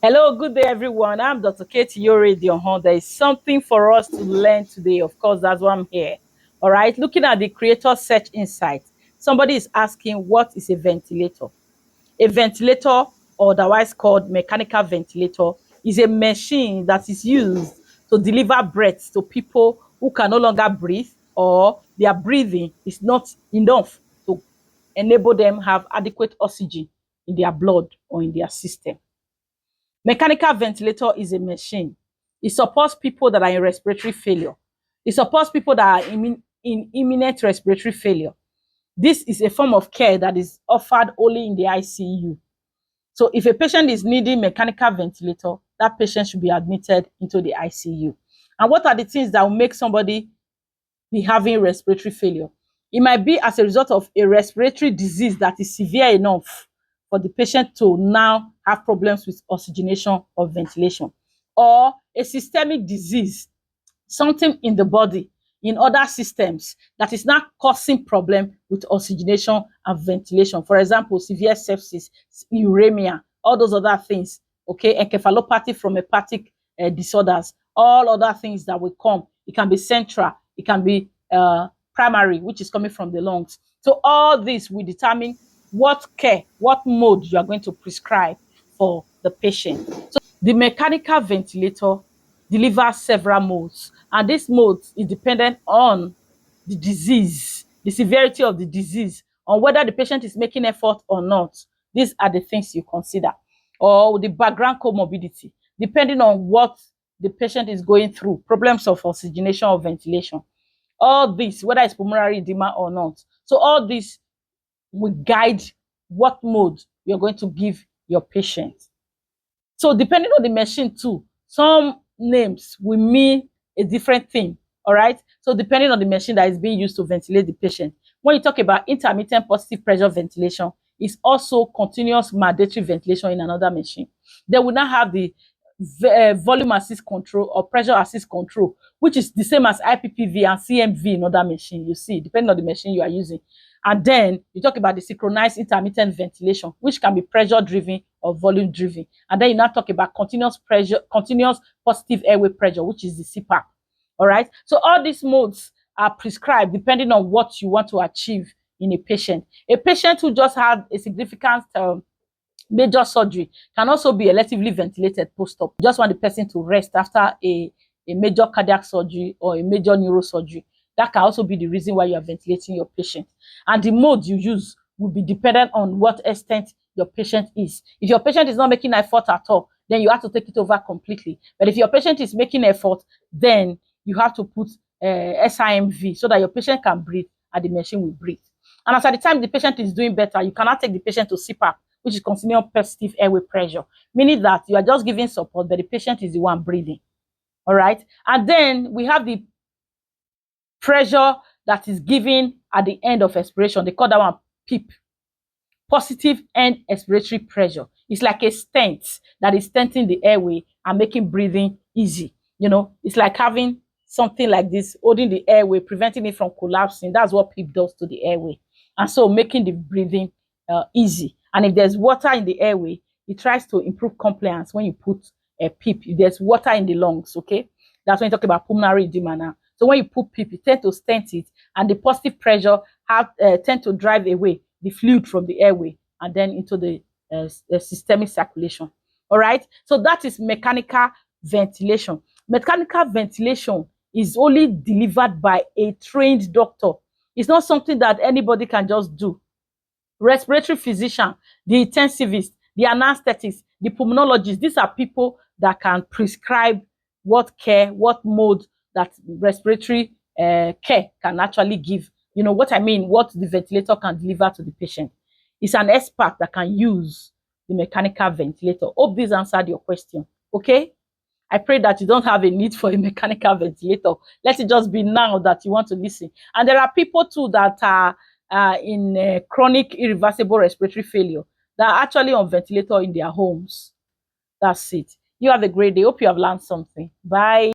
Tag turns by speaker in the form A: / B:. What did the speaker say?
A: Hello, good day, everyone. I'm Dr. Katie Yore. There is something for us to learn today. Of course, that's why I'm here. All right, looking at the creator search insight, somebody is asking, what is a ventilator? A ventilator, or otherwise called mechanical ventilator, is a machine that is used to deliver breath to people who can no longer breathe, or their breathing is not enough to enable them have adequate oxygen in their blood or in their system. Mechanical ventilator is a machine. It supports people that are in respiratory failure. It supports people that are in imminent respiratory failure. This is a form of care that is offered only in the ICU. So if a patient is needing mechanical ventilator, that patient should be admitted into the ICU. And what are the things that will make somebody be having respiratory failure? It might be as a result of a respiratory disease that is severe enough for the patient to now have problems with oxygenation or ventilation, or a systemic disease, something in the body, in other systems, that is not causing problem with oxygenation and ventilation. For example, severe sepsis, uremia, all those other things, okay, encephalopathy from hepatic disorders, all other things that will come. It can be central, it can be primary, which is coming from the lungs. So all this will determine what care, what mode you are going to prescribe for the patient. So the mechanical ventilator delivers several modes, and this mode is dependent on the disease, the severity of the disease, on whether the patient is making effort or not. These are the things you consider, or the background comorbidity, depending on what the patient is going through, problems of oxygenation or ventilation. All this, whether it's pulmonary edema or not. So all this will guide what mode you're going to give your patient. So depending on the machine too, some names will mean a different thing. All right. So depending on the machine that is being used to ventilate the patient. When you talk about intermittent positive pressure ventilation, it's also continuous mandatory ventilation in another machine. They will not have the volume assist control or pressure assist control, which is the same as IPPV and CMV in other machine. You see, depending on the machine you are using. And then you talk about the synchronized intermittent ventilation, which can be pressure driven or volume driven. And then you now talk about continuous pressure, continuous positive airway pressure, which is the CPAP. All right. So all these modes are prescribed depending on what you want to achieve in a patient. A patient who just had a significant major surgery can also be electively ventilated post-op. You just want the person to rest after a major cardiac surgery or a major neurosurgery. That can also be the reason why you are ventilating your patient. And the mode you use will be dependent on what extent your patient is. If your patient is not making effort at all, then you have to take it over completely. But if your patient is making effort, then you have to put SIMV so that your patient can breathe and the machine will breathe. And as at the time the patient is doing better, you cannot take the patient to CPAP, which is continuous positive airway pressure, meaning that you are just giving support, but the patient is the one breathing. All right. And then we have the pressure that is given at the end of expiration. They call that one PEEP, positive end expiratory pressure. It's like a stent that is stenting the airway and making breathing easy. You know, it's like having something like this, holding the airway, preventing it from collapsing. That's what PEEP does to the airway. And so making the breathing easy. And if there's water in the airway, it tries to improve compliance when you put a PEEP. If there's water in the lungs, okay? That's when you talk about pulmonary edema now. So when you put PEEP, you tend to stent it, and the positive pressure tend to drive away the fluid from the airway and then into the systemic circulation. All right? So that is mechanical ventilation. Mechanical ventilation is only delivered by a trained doctor. It's not something that anybody can just do. Respiratory physician, the intensivist, the anesthetists, the pulmonologist, these are people that can prescribe what care, what mode that respiratory care can actually give. You know what I mean? What the ventilator can deliver to the patient. It's an expert that can use the mechanical ventilator. Hope this answered your question. Okay? I pray that you don't have a need for a mechanical ventilator. Let it just be now that you want to listen. And there are people too that are in chronic irreversible respiratory failure that are actually on ventilator in their homes. That's it. You have a great day. Hope you have learned something. Bye.